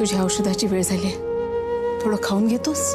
तुझ्या औषधाची वेळ झाली, थोडं खाऊन घेतोस?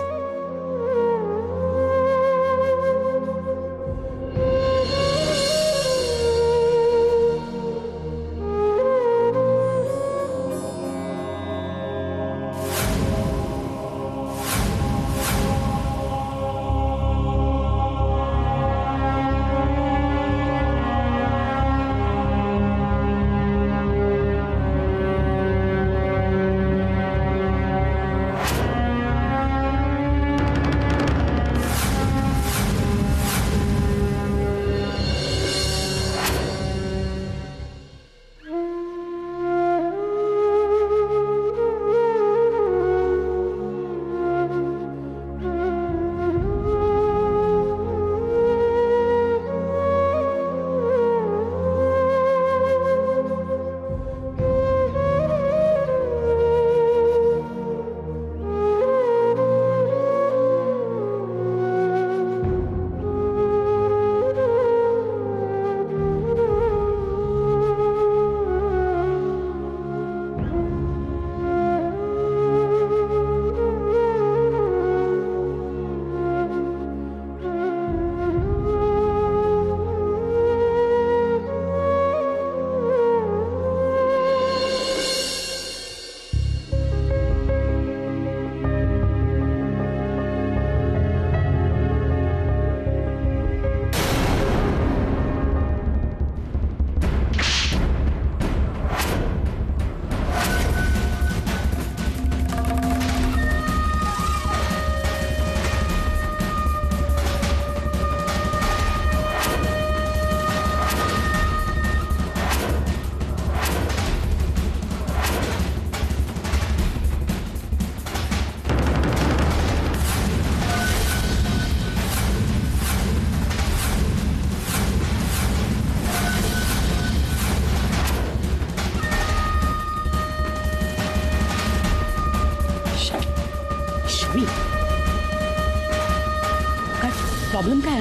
प्रॉब्लेम काय?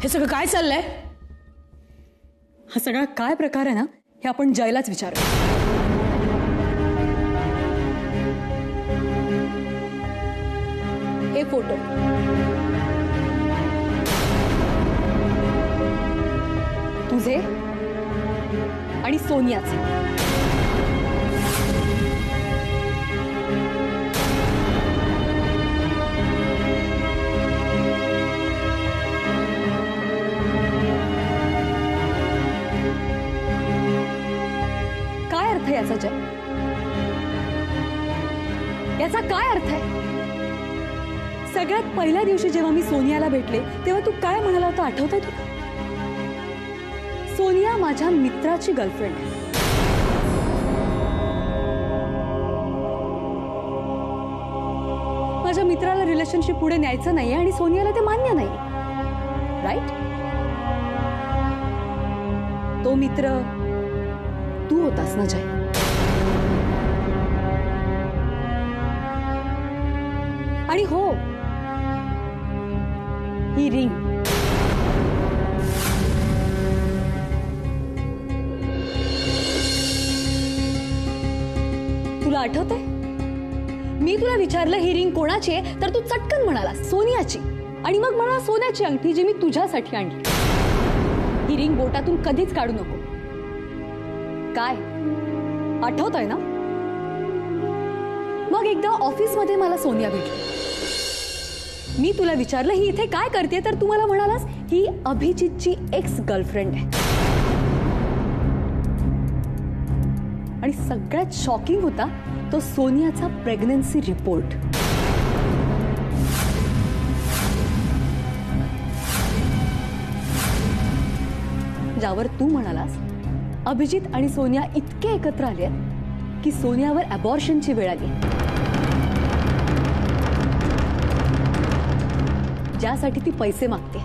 हे सगळं काय चाललंय? हा सगळा काय प्रकार आहे ना, हे आपण जयलाच विचारू. हे फोटो तुझे आणि सोनियाचे. याचा जय, याचा काय अर्थ आहे? सगळ्यात पहिल्या दिवशी जेव्हा मी सोनियाला भेटले तेव्हा तू काय म्हणाला होता, आठवतंय तुला? सोनिया माझ्या मित्राची गर्लफ्रेंड आहे. माझ्या मित्राला रिलेशनशिप पुढे न्यायचं नाहीये आणि सोनियाला ते मान्य नाही, राईट? तो मित्र तू होतास ना जय? आणि हो, ही रिंग तुला आठवतंय? मी तुला विचारलं ही रिंग कोणाची आहे, तर तू चटकन म्हणाला सोनियाची. आणि मग मला सोन्याची अंगठी जी मी तुझ्यासाठी आणली. ही रिंग बोटातून कधीच काढू नको. काय आठवतंय ना? मग एकदा ऑफिसमध्ये मला सोनिया भेटली. मी तुला विचारलं ही इथे काय करते, तर तू मला म्हणालास ही अभिजितची एक्स गर्लफ्रेंड आहे. आणि सगळ्यात शॉकिंग होता तो सोनियाचा प्रेग्नन्सी रिपोर्ट. ज्यावर तू म्हणालास अभिजित आणि सोनिया इतके एकत्र आले की सोनियावर अबॉर्शनची वेळ आली, ज्यासाठी ती पैसे मागते.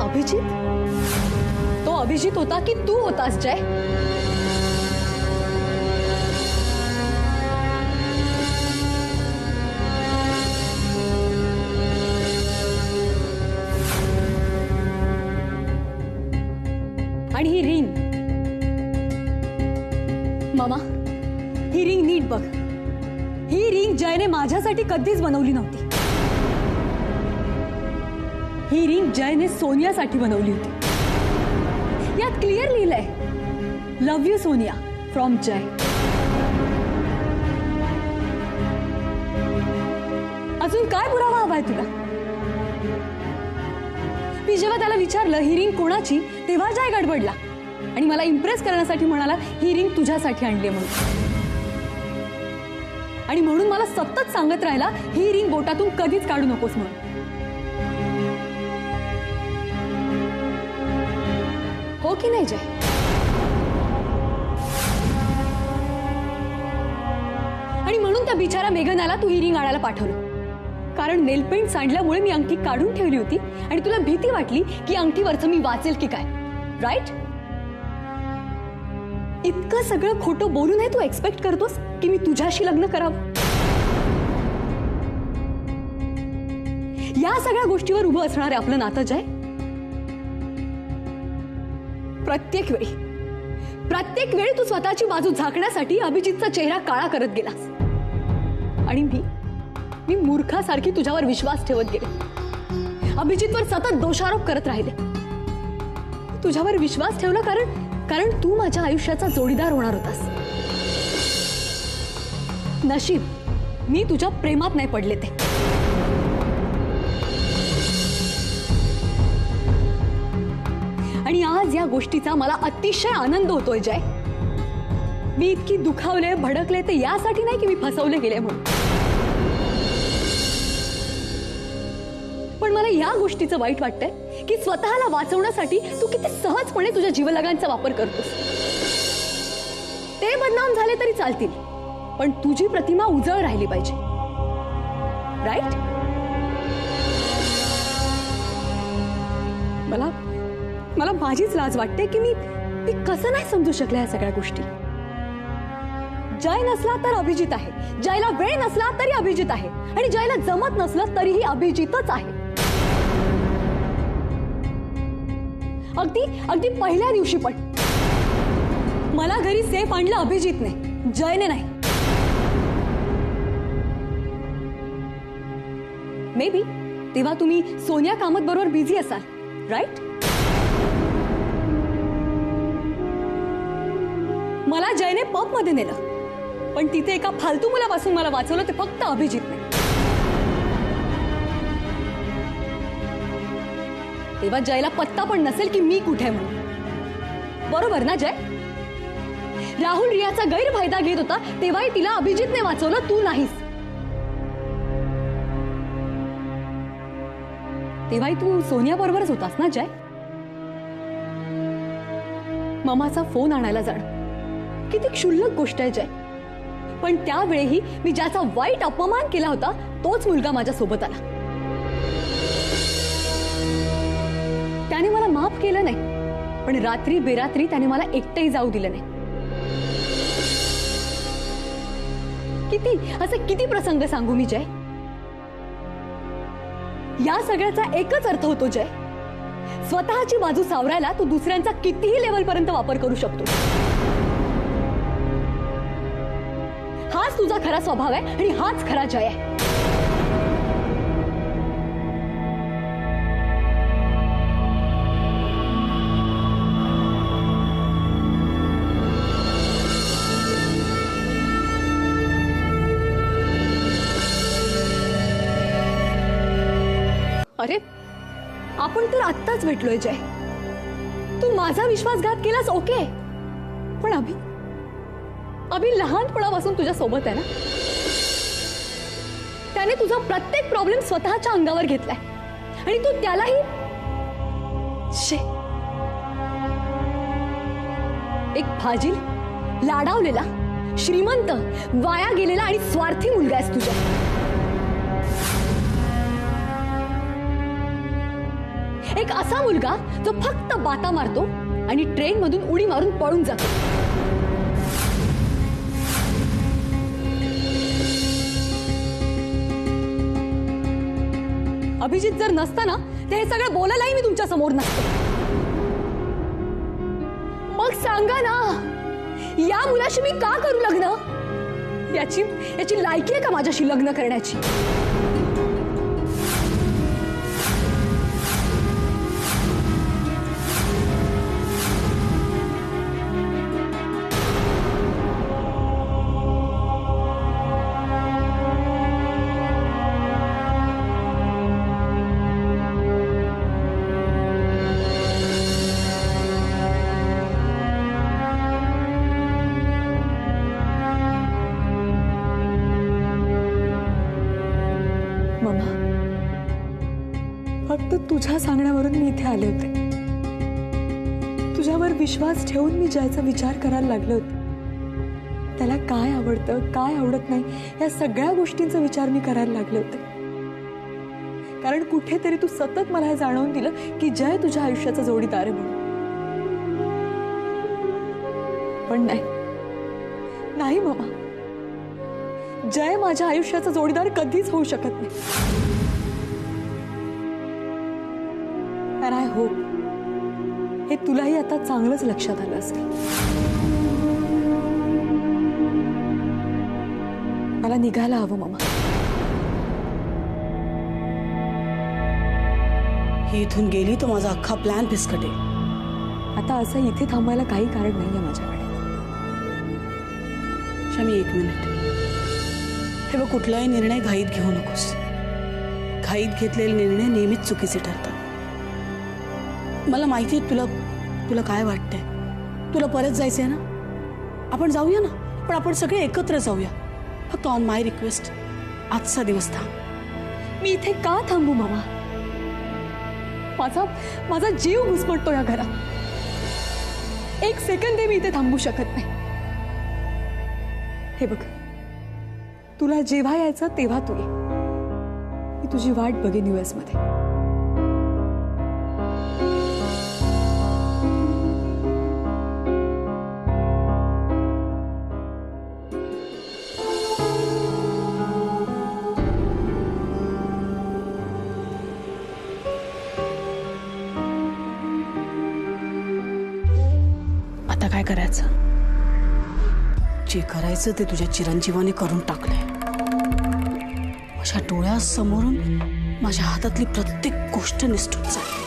अभिजित? तो अभिजित होता की तू होतास जय? आणि ही रिंग मामा, ही रिंग नीट बघ. ही रिंग जयने माझ्यासाठी कधीच बनवली नव्हती. ही रिंग जयने सोनियासाठी बनवली होती. यात क्लिअर लिहिलंय, लव्ह यू सोनिया फ्रॉम जय. अजून काय पुरावा हवाय तुला? मी जेव्हा त्याला विचारलं ही रिंग कोणाची, तेव्हा जय गडबडला आणि मला इम्प्रेस करण्यासाठी म्हणाला ही रिंग तुझ्यासाठी आणली म्हणून. आणि म्हणून मला सतत सांगत राहिला ही रिंग बोटातून कधीच काढू नकोस म्हणून. हो की नाही जय? आणि म्हणून त्या बिचारा मेघनाला तू ही रिंग आणायला पाठवलं, कारण नेल पेंट सांडल्यामुळे मी अंगठी काढून ठेवली होती आणि तुला भीती वाटली की अंगठीवरचं मी वाचेल की काय, राईट? इतकं सगळं खोटं बोलूनही तू एक्सपेक्ट करतोस की मी तुझ्याशी लग्न करावं? या सगळ्या गोष्टीवर उभं असणार आहे आपलं नातं जय. प्रत्येक वेळी तू स्वतःची बाजू झाकण्यासाठी अभिजितचा चेहरा काळा करत गेलास आणि मी मूर्खासारखी तुझ्यावर विश्वास ठेवत गेले. अभिजितवर सतत दोषारोप करत राहिले. तुझ्यावर विश्वास ठेवला कारण तू माझ्या आयुष्याचा जोडीदार होणार होतास. नशीब मी तुझ्या प्रेमात नाही पडले ते. आणि आज या गोष्टीचा मला अतिशय आनंद होतोय जय. मी इतकी दुखावले भडकले ते यासाठी नाही की मी फसवले गेले म्हणून, पण मला या गोष्टीचं वाईट वाटतंय की स्वतःला वाचवण्यासाठी तू किती सहजपणे तुझ्या जीवलगांचा वापर करतोस. ते बदनाम झाले तरी चालतील, पण तुझी प्रतिमा उजळ राहिली पाहिजे, राईट? मला माझीच लाज वाटते की मी कसं नाही समजू शकले या सगळ्या गोष्टी. जय नसला तर अभिजित आहे, जयला वेळ नसला तरी अभिजित आहे, आणि जयला जमत नसलं तरीही अभिजितच आहे. अगदी पहिल्या दिवशी पण मला घरी सेफ आणलं अभिजितने, जयने नाही. मे बी तेव्हा तुम्ही सोनिया कामत बरोबर बिझी असाल, राईट? मला जयने पब मध्ये नेलं, पण तिथे एका फालतू मुलापासून मला वाचवलं ते फक्त अभिजितने. तेव्हा जयला पत्ता पण नसेल की मी कुठे म्हणून, बरोबर ना जय? राहुल रियाचा गैरफायदा घेत होता तेव्हाही तिला अभिजितने वाचवलं, तू नाहीस. तेव्हाही तू सोनिया बरोबरच होतास ना जय? ममाचा फोन आणायला जाणं किती क्षुल्लक गोष्ट आहे जय, पण त्यावेळेही मी ज्याचा वाईट अपमान केला होता तोच मुलगा माझ्या सोबत आला. त्याने मला माफ केलं नाही, पण रात्री बेरात्री त्याने मला एकटंही जाऊ दिलं नाही. किती प्रसंग सांगू मी जय? या सगळ्याचा एकच अर्थ होतो जय, स्वतःची बाजू सावरायला तू दुसऱ्यांचा कितीही लेवल पर्यंत वापर करू शकतो. हाच तुझा खरा स्वभाव आहे आणि हाच खरा जय आहे. अरे आपण तर आत्ताच भेटलोय जय. तू माझा विश्वासघात केलास, ओके, पण अभि लहानपणापासून तुझ्या सोबत आहे ना. त्याने तुझा प्रत्येक प्रॉब्लेम स्वतःच्या अंगावर घेतलाय आणि तू त्यालाही एक फाजील, लाडावलेला, श्रीमंत, वाया गेलेला आणि स्वार्थी मुलगा आहेस तुझ्या. एक असा मुलगा जो फक्त बाता मारतो आणि ट्रेन मधून उडी मारून पळून जातो. अभिजित जर नसता ना तर हे सगळं बोलायलाही मी तुमच्या समोर नसते. मग सांगा ना, या मुलाशी मी का करू लग्न? याची याची लायकी आहे का माझ्याशी लग्न करण्याची? फक्त तुझ्या सांगण्यावरून मी इथे आले होते. तुझ्यावर विश्वास ठेवून मी जयचा विचार करायला लागले होते. त्याला काय आवडतं काय आवडत नाही या सगळ्या गोष्टींचा विचार मी करायला लागले होते. कारण कुठेतरी तू सतत मला हे जाणवून दिलं की जय तुझ्या आयुष्याचा जोडीदार आहे म्हणून. पण नाही मामा, जय माझ्या आयुष्याचा जोडीदार कधीच होऊ शकत नाही. And I hope हे तुलाही आता चांगलंच लक्षात आलं असेल. मला निघायला हवं मामा. ही इथून गेली तर माझा अख्खा प्लॅन फिसकटेल. आता असं इथे थांबायला काही कारण नाहीये माझ्याकडे. शमी, एक मिनिट. हे बघ, कुठलाही निर्णय घाईत घेऊ नकोस. घाईत घेतलेले निर्णय नेहमीच चुकीचे ठरतात. मला माहिती आहे तुला काय वाटतंय. तुला परत जायचंय ना? आपण जाऊया ना, पण आपण सगळे एकत्र जाऊया. फक्त ऑन माय रिक्वेस्ट आजचा दिवस थांब. मी इथे का थांबू मामा? माझा जीव घुसमटतो या घरात. एक सेकंद मी इथे थांबू शकत नाही. हे बघ, तुला जेव्हा यायचं तेव्हा तू ये. मी तुझी वाट बघेन US मध्ये. आता काय करायचं? जे करायचं ते तुझ्या चिरंजीवाने करून टाकलंय. माझ्या डोळ्यासमोरून माझ्या हातातली प्रत्येक गोष्ट निसटून चालली.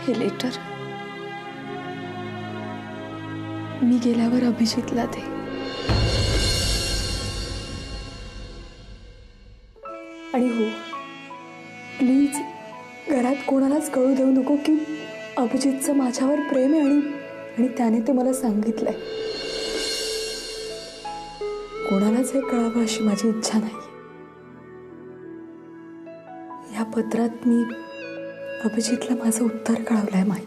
हे लेटर मी गेल्यावर अभिजितला दे. आणि हो, प्लीज घरात कोणालाच कळू देऊ नको की अभिजितचं माझ्यावर प्रेम आहे आणि त्याने ते मला सांगितलंय. कोणालाच हे कळावं अशी माझी इच्छा नाही. या पत्रात मी अभिजितला माझं उत्तर कळवलंय माई.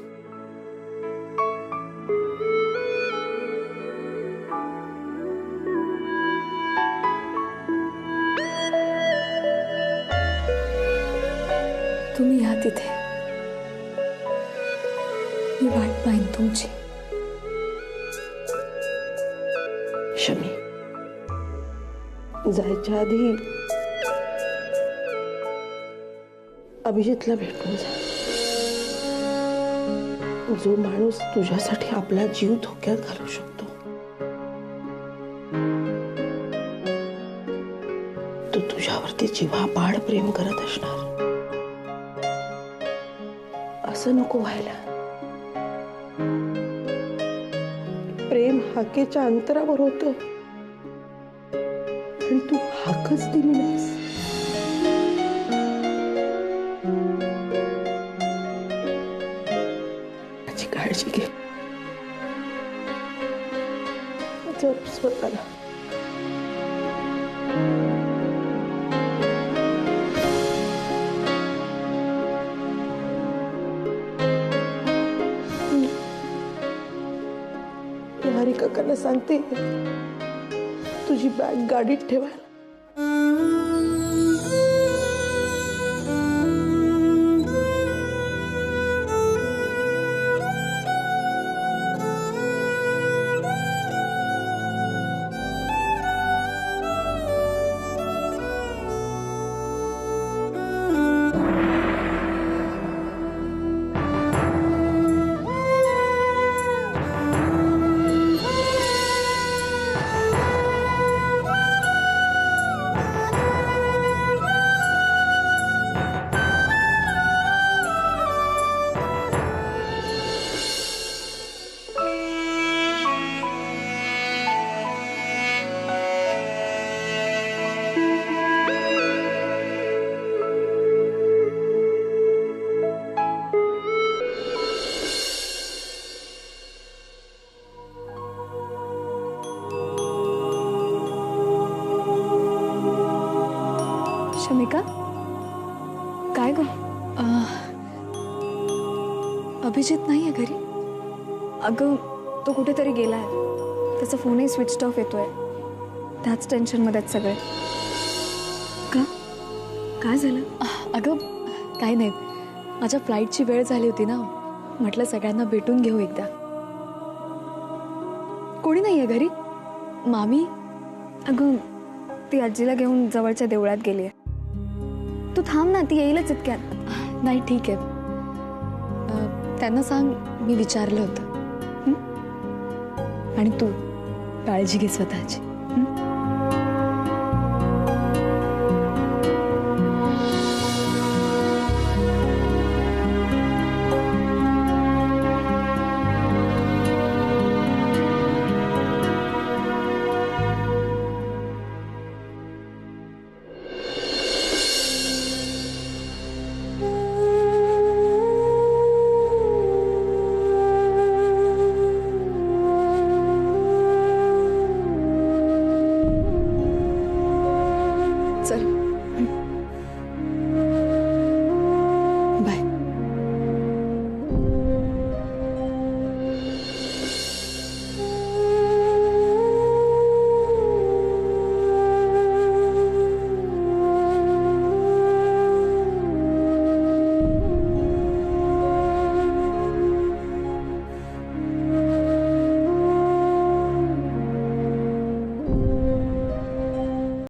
वाट पाहिन तुमची. शमी, जायच्या आधी अभिजितला भेटून जा. जो माणूस तुझ्यासाठी आपला जीव धोक्यात घालू शकतो, तो तुझ्यावरती जीवापाड प्रेम करत असणार. असं नको व्हायला. प्रेम हाकेच्या अंतरावर होतं आणि तू हाकच दिली नाहीस. माझी काळजी घे. जप स्वतःला. हरी काकांना सांगते तुझी बॅग गाडीत ठेवायला. शमिका, काय ग? अभिजित नाहीये घरी? अगं, तो कुठेतरी गेलाय. त्याचा फोनही स्विच ऑफ येतोय. त्याच टेन्शनमध्ये आहेत सगळे. का? काय झालं? अगं काय नाही, माझ्या फ्लाईटची वेळ झाली होती ना, म्हटलं सगळ्यांना भेटून घेऊ एकदा. कोणी नाहीये घरी? मामी? अगं, ती आजीला घेऊन जवळच्या देवळात गेली आहे. तू थांब ना, ती येईलच इतक्यात. नाही ठीक आहे. त्यांना सांग मी विचारलं होतं. आणि तू काळजी घे स्वतःची.